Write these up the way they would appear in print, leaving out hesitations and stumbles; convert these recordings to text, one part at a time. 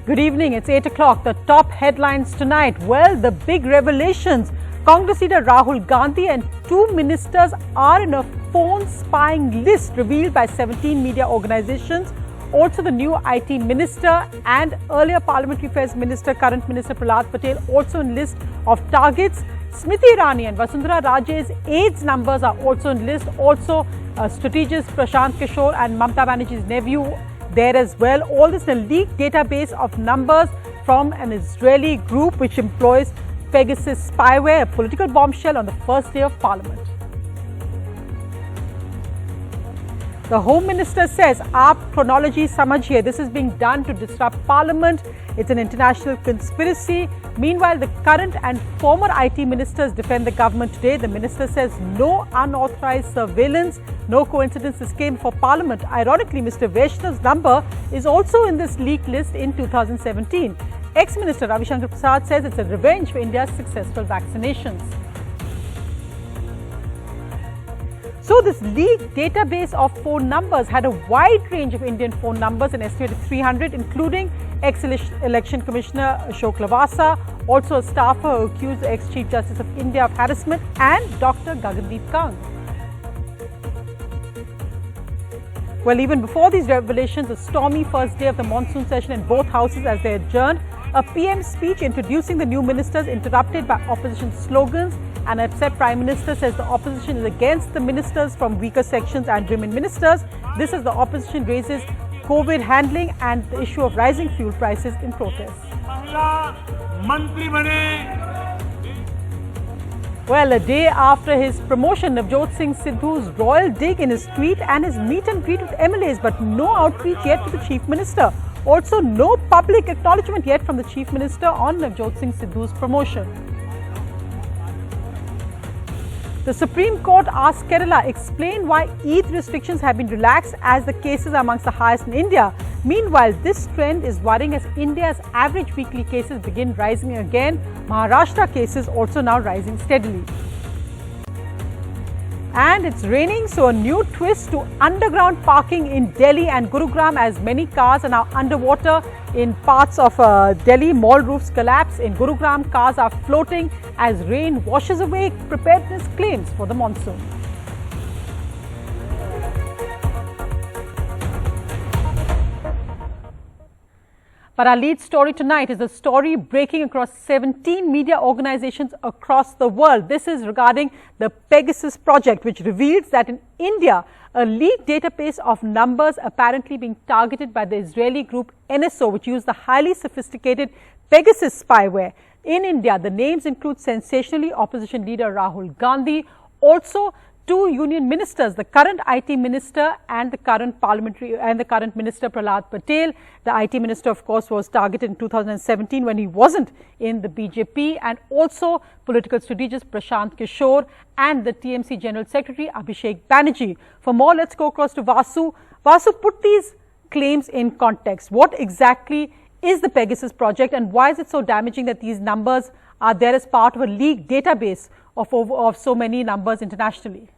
Good evening, it's 8 o'clock. The top headlines tonight. Well, the big revelations. Congress leader Rahul Gandhi and 2 ministers are in a phone spying list revealed by 17 media organizations. Also, the new IT Minister and earlier Parliamentary Affairs Minister, current Minister Prashant Patel, also in list of targets. Smriti Irani and Vasundhara Raje's AIDS numbers are also in list. Also, strategist Prashant Kishor and Mamata Banerjee's nephew there as well. All this in a leaked database of numbers from an Israeli group which employs Pegasus spyware, a political bombshell on the first day of Parliament. The Home Minister says, "Aap chronology samajhiye." This is being done to disrupt Parliament. It's an international conspiracy. Meanwhile, the current and former IT ministers defend the government today. The minister says no unauthorized surveillance. No coincidence this came for Parliament. Ironically, Mr. Vaishnaw's number is also in this leaked list in 2017. Ex-Minister Ravi Shankar Prasad says it's a revenge for India's successful vaccinations. So this leaked database of phone numbers had a wide range of Indian phone numbers, an estimated 300, including ex-election Commissioner Ashok Lavasa, also a staffer who accused the ex-Chief Justice of India of harassment, and Dr. Gagandeep Kang. Well, even before these revelations, a stormy first day of the monsoon session in both houses as they adjourned. A PM speech introducing the new ministers interrupted by opposition slogans. An upset Prime Minister says the opposition is against the ministers from weaker sections and women ministers. This as the opposition raises COVID handling and the issue of rising fuel prices in protest. Well, a day after his promotion, Navjot Singh Sidhu's royal dig in his tweet and his meet and greet with MLAs, but no outreach yet to the Chief Minister. Also, no public acknowledgement yet from the Chief Minister on Navjot Singh Sidhu's promotion. The Supreme Court asked Kerala explain why Eid restrictions have been relaxed as the cases are amongst the highest in India. Meanwhile, this trend is worrying as India's average weekly cases begin rising again. Maharashtra cases also now rising steadily. And it's raining, so a new twist to underground parking in Delhi and Gurugram as many cars are now underwater in parts of Delhi. Mall roofs collapse. In Gurugram, cars are floating as rain washes away preparedness claims for the monsoon. But our lead story tonight is a story breaking across 17 media organizations across the world. This is regarding the Pegasus project, which reveals that in India, a leaked database of numbers apparently being targeted by the Israeli group NSO, which used the highly sophisticated Pegasus spyware. In India, the names include sensationally opposition leader Rahul Gandhi, also 2 union ministers, the current IT minister and the current minister Prashant Patel. The IT minister, of course, was targeted in 2017 when he wasn't in the BJP, and also political strategist Prashant Kishor and the TMC General Secretary Abhishek Banerjee. For more, let's go across to Vasu. Vasu, put these claims in context. What exactly is the Pegasus project and why is it so damaging that these numbers are there as part of a leaked database of so many numbers internationally?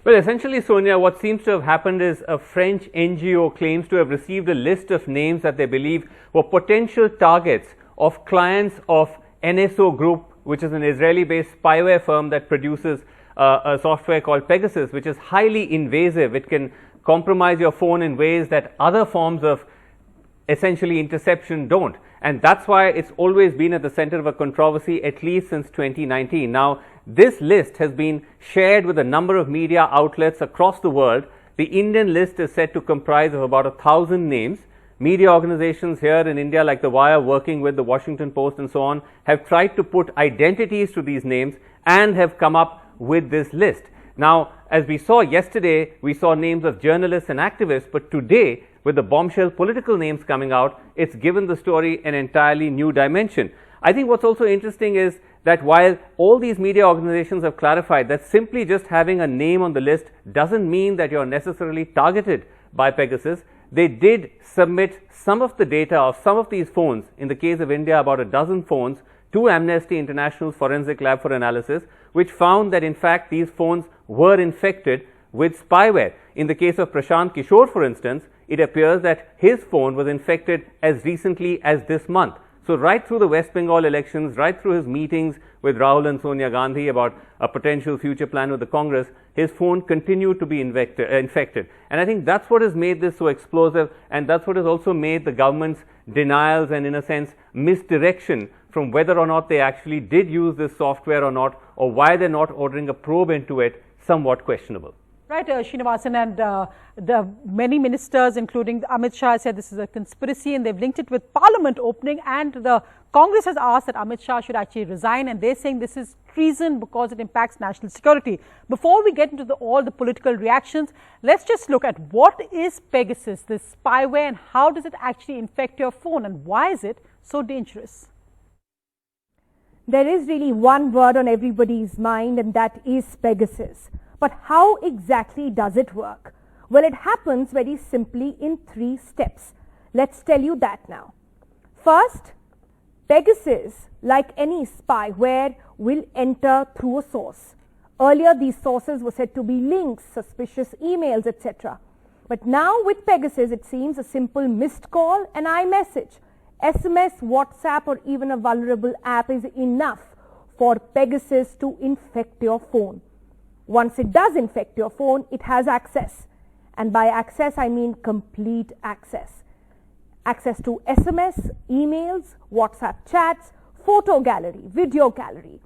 Well, essentially, Sonia, what seems to have happened is a French NGO claims to have received a list of names that they believe were potential targets of clients of NSO Group, which is an Israeli-based spyware firm that produces a software called Pegasus, which is highly invasive. It can compromise your phone in ways that other forms of essentially interception don't. And that's why it's always been at the center of a controversy, at least since 2019. Now, this list has been shared with a number of media outlets across the world. The Indian list is said to comprise of about 1,000 names. Media organizations here in India, like The Wire, working with the Washington Post and so on, have tried to put identities to these names and have come up with this list. Now, as we saw yesterday, we saw names of journalists and activists, but today, with the bombshell political names coming out, it's given the story an entirely new dimension. I think what's also interesting is that while all these media organizations have clarified that simply just having a name on the list doesn't mean that you're necessarily targeted by Pegasus, they did submit some of the data of some of these phones, in the case of India about a dozen phones, to Amnesty International's forensic lab for analysis, which found that in fact these phones were infected with spyware. In the case of Prashant Kishor, for instance, it appears that his phone was infected as recently as this month. So right through the West Bengal elections, right through his meetings with Rahul and Sonia Gandhi about a potential future plan with the Congress, his phone continued to be infected. And I think that's what has made this so explosive, and that's what has also made the government's denials and, in a sense, misdirection from whether or not they actually did use this software or not, or why they're not ordering a probe into it, somewhat questionable. Right, Srinivasan, and the many ministers, including Amit Shah, said this is a conspiracy, and they've linked it with Parliament opening, and the Congress has asked that Amit Shah should actually resign, and they're saying this is treason because it impacts national security. Before we get into all the political reactions, let's just look at what is Pegasus, this spyware, and how does it actually infect your phone, and why is it so dangerous? There is really one word on everybody's mind, and that is Pegasus. But how exactly does it work? Well, it happens very simply in 3 steps. Let's tell you that now. First, Pegasus, like any spyware, will enter through a source. Earlier, these sources were said to be links, suspicious emails, etc. But now with Pegasus, it seems a simple missed call, an iMessage, SMS, WhatsApp, or even a vulnerable app is enough for Pegasus to infect your phone. Once it does infect your phone, it has access. And by access, I mean complete access. Access to SMS, emails, WhatsApp chats, photo gallery, video gallery.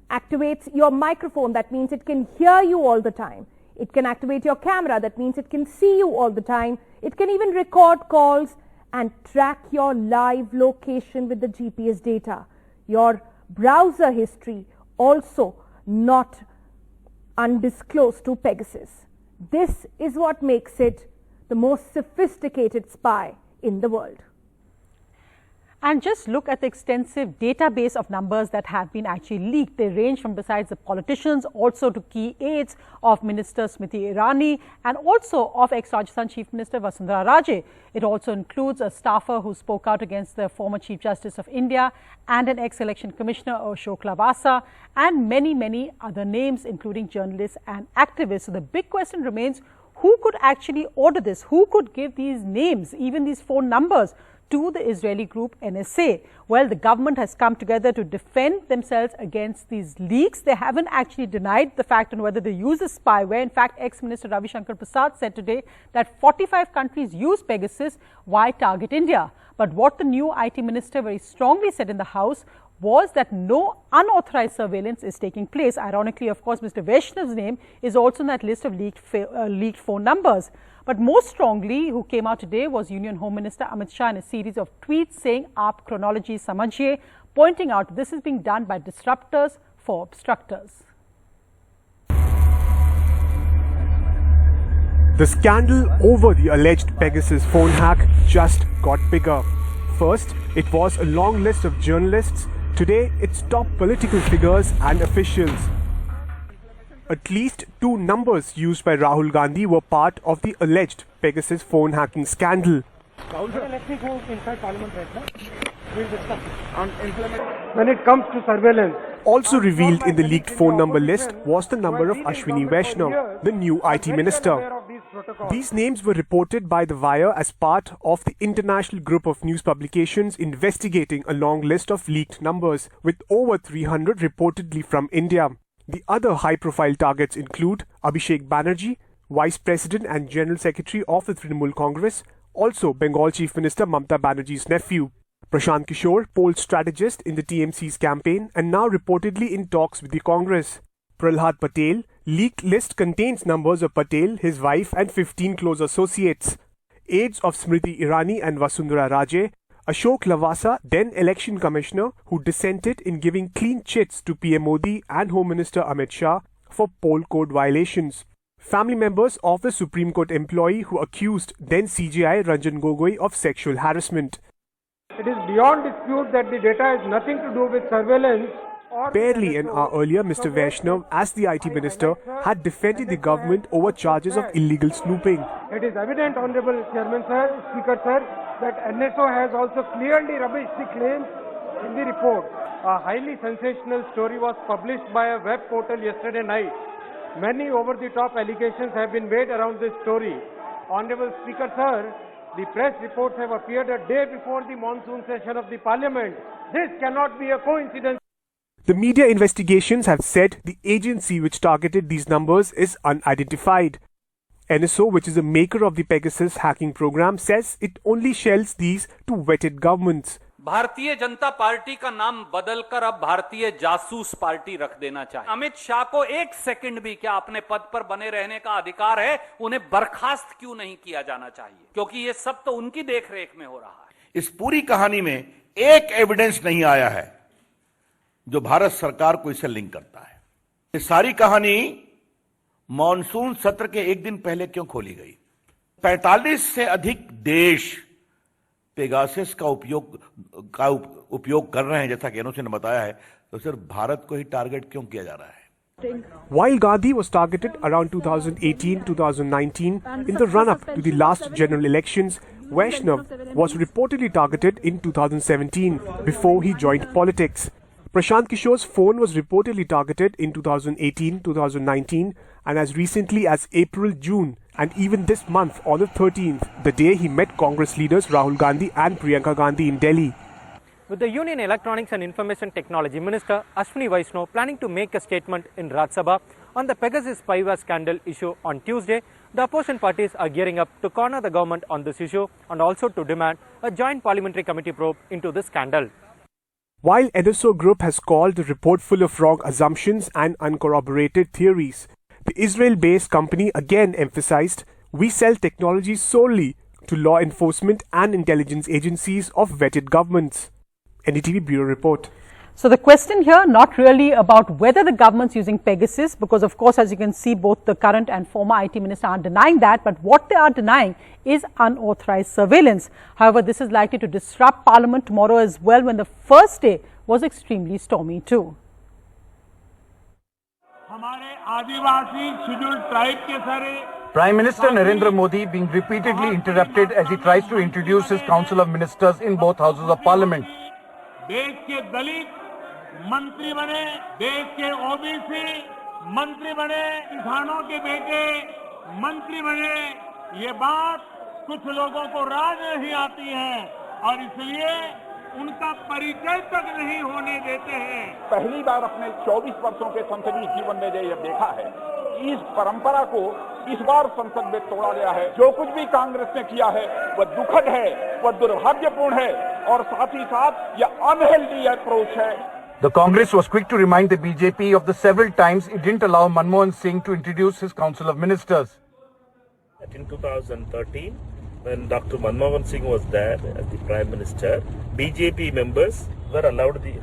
Activates your microphone, that means it can hear you all the time. It can activate your camera, that means it can see you all the time. It can even record calls and track your live location with the GPS data. Your browser history also not undisclosed to Pegasus. This is what makes it the most sophisticated spy in the world. And just look at the extensive database of numbers that have been actually leaked. They range from, besides the politicians, also to key aides of Minister Smriti Irani and also of ex-Rajasthan Chief Minister Vasundhara Raje. It also includes a staffer who spoke out against the former Chief Justice of India and an ex-election commissioner, Ashok Lavasa, and many, many other names, including journalists and activists. So the big question remains, who could actually order this? Who could give these names, even these phone numbers, to the Israeli group NSA? Well, the government has come together to defend themselves against these leaks. They haven't actually denied the fact on whether they use the spyware. In fact, ex-Minister Ravi Shankar Prasad said today that 45 countries use Pegasus. Why target India? But what the new IT Minister very strongly said in the House was that no unauthorized surveillance is taking place. Ironically, of course, Mr. Vaishnaw's name is also in that list of leaked phone numbers. But most strongly, who came out today was Union Home Minister Amit Shah in a series of tweets saying, "Aap chronology samajhiye," pointing out this is being done by disruptors for obstructors. The scandal over the alleged Pegasus phone hack just got bigger. First, it was a long list of journalists. Today, it's top political figures and officials. At least 2 numbers used by Rahul Gandhi were part of the alleged Pegasus phone hacking scandal. Rahul sir, let me go inside Parliament right now. We'll discuss it. When it comes to surveillance. Also revealed in the leaked phone number list was the number of Ashwini Vaishnaw, the new IT Minister. These names were reported by The Wire as part of the international group of news publications investigating a long list of leaked numbers, with over 300 reportedly from India. The other high-profile targets include Abhishek Banerjee, Vice President and General Secretary of the Trinamool Congress, also Bengal Chief Minister Mamata Banerjee's nephew, Prashant Kishor, poll strategist in the TMC's campaign and now reportedly in talks with the Congress. Prahlad Patel, leaked list contains numbers of Patel, his wife and 15 close associates. Aides of Smriti Irani and Vasundhara Raje, Ashok Lavasa, then election commissioner, who dissented in giving clean chits to PM Modi and Home Minister Amit Shah for poll code violations. Family members of the Supreme Court employee who accused then CJI Ranjan Gogoi of sexual harassment. It is beyond dispute that the data has nothing to do with surveillance. Barely an hour earlier, Mr. Vaishnaw, as the IT Minister, had defended the government over charges of illegal snooping. It is evident, Honorable Chairman Sir, Speaker Sir, that NSO has also clearly rubbished the claims in the report. A highly sensational story was published by a web portal yesterday night. Many over-the-top allegations have been made around this story. Honorable Speaker Sir, The press reports have appeared a day before the monsoon session of the parliament. This cannot be a coincidence. The media investigations have said the agency which targeted these numbers is unidentified. NSO, which is a maker of the Pegasus hacking program, says it only shells these to vetted governments. Bharatiya Janata party का नाम बदलकर अब भारतीय जासूस party रख देना चाहिए। अमित शाह को एक सेकंड भी क्या अपने पद पर बने रहने का अधिकार है? उन्हें बर्खास्त क्यों नहीं किया जाना चाहिए? क्योंकि ये सब तो उनकी देखरेख में हो रहा है। इस पूरी कहानी में एक एविडेंस नहीं आया है जो भारत सरकार को इससे लिंक करता है। ये सारी कहानी मॉनसून सत्र के एक दिन पहले क्यों खोली गई? 45 से अधिक देश पेगासस का उपयोग कर रहे हैं, जैसा कि एनओसी ने बताया है, तो सिर्फ भारत को ही टारगेट क्यों किया जा रहा है? While Gandhi was targeted around 2018-2019 in the run-up to the last general elections, Vaishnaw was reportedly targeted in 2017 before he joined politics. Prashant Kishor's phone was reportedly targeted in 2018-2019 and as recently as April-June, and even this month on the 13th, the day he met Congress leaders Rahul Gandhi and Priyanka Gandhi in Delhi. With the Union Electronics and Information Technology Minister Ashwini Vaishnaw planning to make a statement in Rajya Sabha on the Pegasus spyware scandal issue on Tuesday, the opposition parties are gearing up to corner the government on this issue and also to demand a joint parliamentary committee probe into this scandal. While NSO Group has called the report full of wrong assumptions and uncorroborated theories, the Israel-based company again emphasized, we sell technology solely to law enforcement and intelligence agencies of vetted governments. NDTV Bureau Report. So the question here, not really about whether the government's using Pegasus, because of course, as you can see, both the current and former IT minister are denying that, but what they are denying is unauthorized surveillance. However, this is likely to disrupt Parliament tomorrow as well, when the first day was extremely stormy too. Prime Minister Narendra Modi being repeatedly interrupted as he tries to introduce his Council of Ministers in both houses of Parliament. देश के दलित मंत्री बने, देश के OBC मंत्री बने, किसानों के बेटे मंत्री बने, ये बात कुछ लोगों को राज नहीं आती है और इसलिए उनका परिचय तक नहीं होने देते हैं। पहली बार अपने 24 वर्षों के संसदीय जीवन में ये देखा है, इस परंपरा को इस बार संसद में तोड़ा गया है। जो कुछ भी कांग्रेस ने किया है वह दुखद है, वह दुर्भाग्यपूर्ण है और साथ ही साथ यह अनहेल्दी अप्रोच है। The Congress was quick to remind the BJP of the several times it didn't allow Manmohan Singh to introduce his Council of Ministers. In 2013, when Dr. Manmohan Singh was there as the Prime Minister, BJP members were allowed the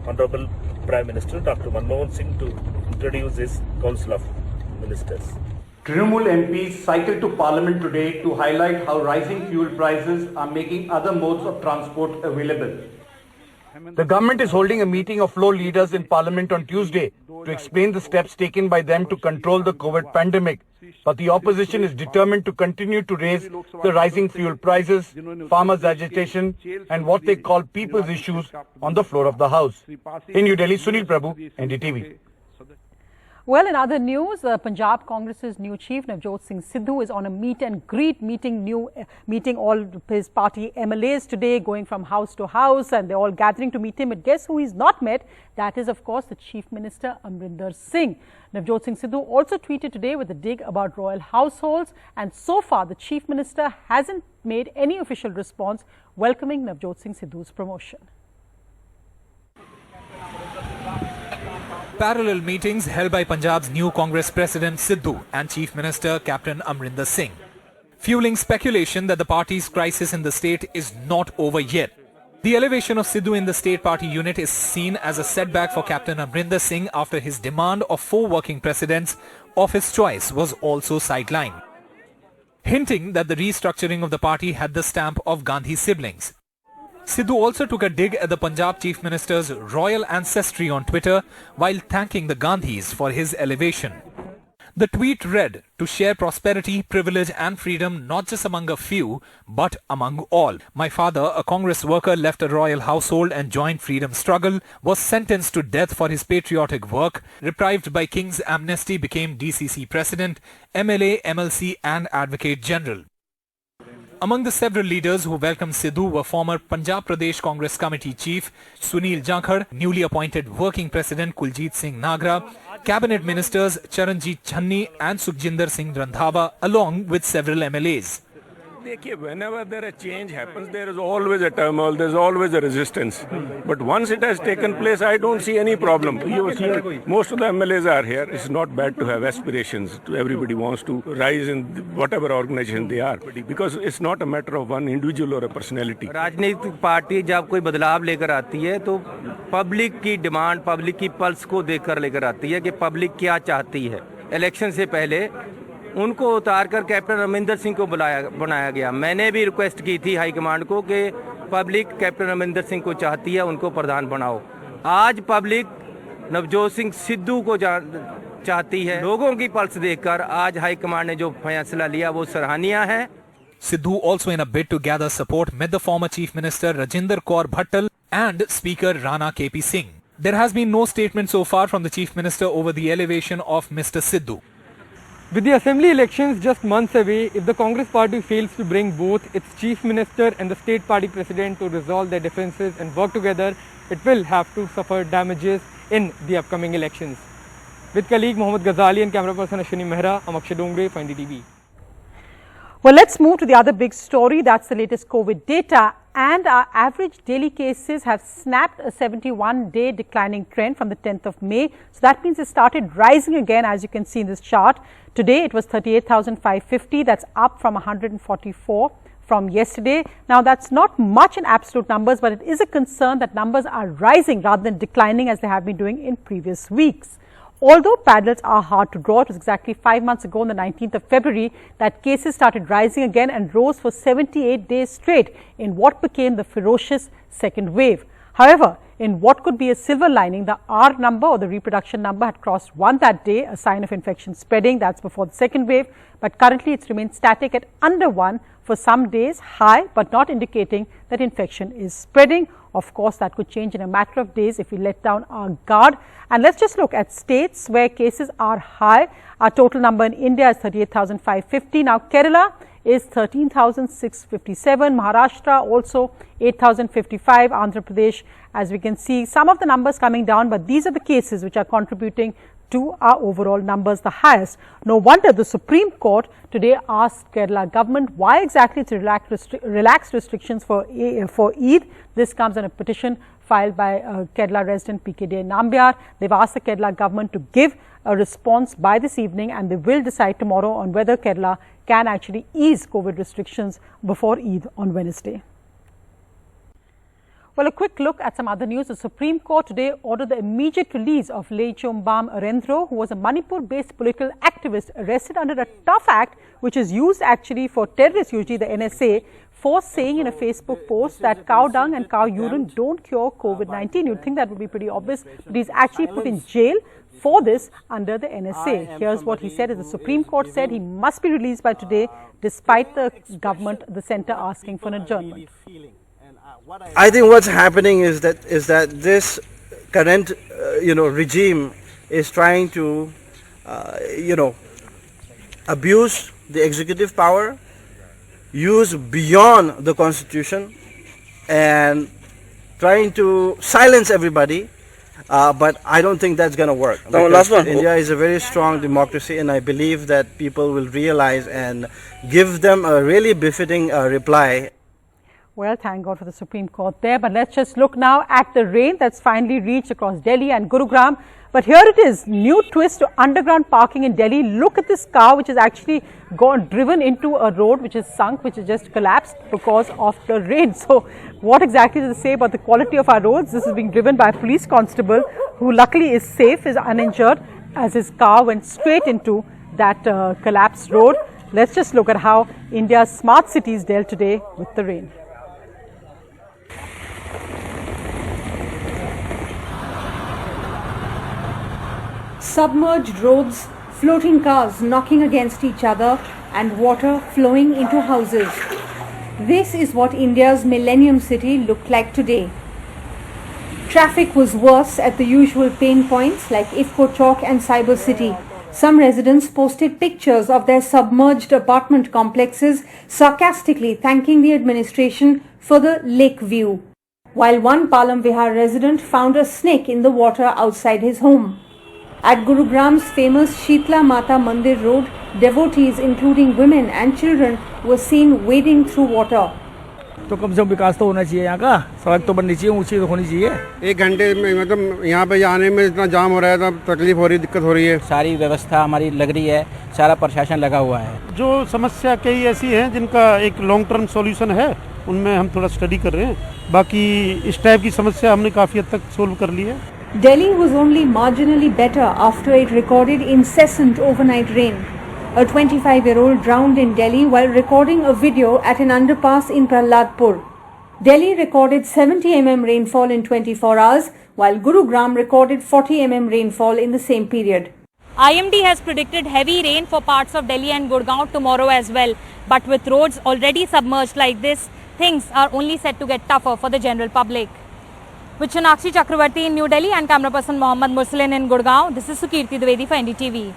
Honorable Prime Minister Dr. Manmohan Singh to introduce his Council of Ministers. Trinamool MPs cycled to Parliament today to highlight how rising fuel prices are making other modes of transport available. The government is holding a meeting of floor leaders in Parliament on Tuesday to explain the steps taken by them to control the COVID pandemic. But the opposition is determined to continue to raise the rising fuel prices, farmers' agitation and what they call people's issues on the floor of the House. In New Delhi, Sunil Prabhu, NDTV. Well, in other news, Punjab Congress's new chief, Navjot Singh Sidhu, is on a meet and greet meeting all his party MLAs today, going from house to house, and they're all gathering to meet him. But guess who he's not met? That is, of course, the Chief Minister Amarinder Singh. Navjot Singh Sidhu also tweeted today with a dig about royal households, and so far the Chief Minister hasn't made any official response welcoming Navjot Singh Sidhu's promotion. Parallel meetings held by Punjab's new Congress President Sidhu and Chief Minister Captain Amarinder Singh, fueling speculation that the party's crisis in the state is not over yet. The elevation of Sidhu in the state party unit is seen as a setback for Captain Amarinder Singh after his demand of 4 working presidents of his choice was also sidelined, hinting that the restructuring of the party had the stamp of Gandhi siblings. Sidhu also took a dig at the Punjab Chief Minister's royal ancestry on Twitter while thanking the Gandhis for his elevation. The tweet read, "To share prosperity, privilege and freedom not just among a few, but among all. My father, a Congress worker, left a royal household and joined freedom struggle, was sentenced to death for his patriotic work, deprived by King's amnesty, became DCC President, MLA, MLC and Advocate General. Among the several leaders who welcomed Sidhu were former Punjab Pradesh Congress Committee Chief Sunil Jankhar, newly appointed Working President Kuljit Singh Nagra, Cabinet Ministers Charanjit Channi and Sukhjinder Singh Randhawa, along with several MLAs. Whenever there a change happens, there is always a turmoil, there is always a resistance. But once it has taken place, I don't see any problem. You have seen most of the MLAs are here. It's not bad to have aspirations. Everybody wants to rise in whatever organization they are. Because it's not a matter of one individual or a personality. राजनीतिक party जब कोई बदलाव लेकर आती है तो public की demand, public की पल्स को देखकर लेकर आती है कि पब्लिक क्या चाहती है। इलेक्शन से पहले उनको उतारकर कैप्टन अमरिंदर सिंह को बनाया गया। मैंने भी रिक्वेस्ट की थी हाईकमांड को कि पब्लिक कैप्टन अमरिंदर सिंह को चाहती है, उनको प्रधान बनाओ। आज पब्लिक नवजोत सिंह सिद्धू को चाहती है। लोगों की पल्स देखकर आज हाईकमांड ने जो फैसला लिया वो सराहनीय है। Sidhu, also in a bid to gather support, met the former Chief Minister Rajinder Kaur Bhattal and Speaker Rana KP Singh. There has been no statement so far from the Chief Minister over the elevation of Mr. Sidhu. With the assembly elections just months away, if the Congress party fails to bring both its chief minister and the state party president to resolve their differences and work together, it will have to suffer damages in the upcoming elections. With colleague Mohammad Ghazali and camera person Ashwini Mehra, I'm Akshay Dongre for NDTV. Well, let's move to the other big story. That's the latest COVID data. And our average daily cases have snapped a 71-day declining trend from the 10th of May. So that means it started rising again, as you can see in this chart. Today, it was 38,550. That's up from 144 from yesterday. Now, that's not much in absolute numbers, but it is a concern that numbers are rising rather than declining as they have been doing in previous weeks. Although parallels are hard to draw, it was exactly 5 months ago on the 19th of February that cases started rising again and rose for 78 days straight in what became the ferocious second wave. However, in what could be a silver lining, the R number or the reproduction number had crossed 1 that day, a sign of infection spreading. That's before the second wave. But currently it's remained static at under 1 for some days, high but not indicating that infection is spreading. Of course, that could change in a matter of days if we let down our guard. And let's just look at states where cases are high. Our total number in India is 38,550. Now, Kerala is 13,657. Maharashtra also 8,055. Andhra Pradesh, as we can see, some of the numbers coming down, but these are the cases which are contributing to our overall numbers the highest. No wonder the Supreme Court today asked Kerala government why exactly to relax restrictions for Eid. This comes on a petition filed by Kerala resident PKD Nambiar. They've asked the Kerala government to give a response by this evening, and they will decide tomorrow on whether Kerala can actually ease COVID restrictions before Eid on Wednesday. Well, a quick look at some other news. The Supreme Court today ordered the immediate release of Leichombam Arendro, who was a Manipur-based political activist arrested under a tough act, which is used actually for terrorists, usually the NSA, for saying in a Facebook post that cow dung and cow urine don't cure COVID-19. You'd think that would be pretty obvious, but he's actually put in jail for this under the NSA. Here's what he said. As the Supreme Court said, he must be released by today, despite the government, the centre, asking for an adjournment. I think what's happening is that this current regime is trying to abuse the executive power, use beyond the constitution, and trying to silence everybody. But I don't think that's going to work. Last one. India is a very strong democracy, and I believe that people will realize and give them a really befitting reply. Well, thank God for the Supreme Court there. But let's just look now at the rain that's finally reached across Delhi and Gurugram. But here it is, new twist to underground parking in Delhi. Look at this car which has actually driven into a road which is sunk, which has just collapsed because of the rain. So what exactly does it say about the quality of our roads? This is being driven by a police constable who luckily is safe, is uninjured, as his car went straight into that collapsed road. Let's just look at how India's smart cities dealt today with the rain. Submerged roads, floating cars knocking against each other, and water flowing into houses. This is what India's Millennium City looked like today. Traffic was worse at the usual pain points like Ifko Chowk and Cyber City. Some residents posted pictures of their submerged apartment complexes, sarcastically thanking the administration for the lake view, while one Palam Vihar resident found a snake in the water outside his home. At Gurugram's famous Shitla Mata Mandir Road, devotees including women and children were seen wading through water. तो कम से कम विकास तो होना चाहिए, यहाँ का सड़क तो बननी चाहिए, ऊंची तो होनी चाहिए। 1 घंटे में मतलब यहाँ पे आने में इतना जाम हो रहा है, तब तकलीफ हो रही है, दिक्कत हो रही है। सारी व्यवस्था हमारी लग रही है, सारा प्रशासन लगा हुआ है। जो समस्या कई ऐसी हैं जिनका एक लॉन्ग टर्म सॉल्यूशन है, उनमें हम थोड़ा स्टडी कर रहे हैं। बाकी इस टाइप की समस्या हमने काफी हद तक सोल्व कर ली है। Delhi was only marginally better after it recorded incessant overnight rain. A 25-year-old drowned in Delhi while recording a video at an underpass in Prahladpur. Delhi recorded 70 mm rainfall in 24 hours, while Gurugram recorded 40 mm rainfall in the same period. IMD has predicted heavy rain for parts of Delhi and Gurgaon tomorrow as well. But with roads already submerged like this, things are only set to get tougher for the general public. With Chanakshi Chakravarti in New Delhi and camera person Mohammad Mursalin in Gurgaon, this is Sukirti Dwivedi for NDTV.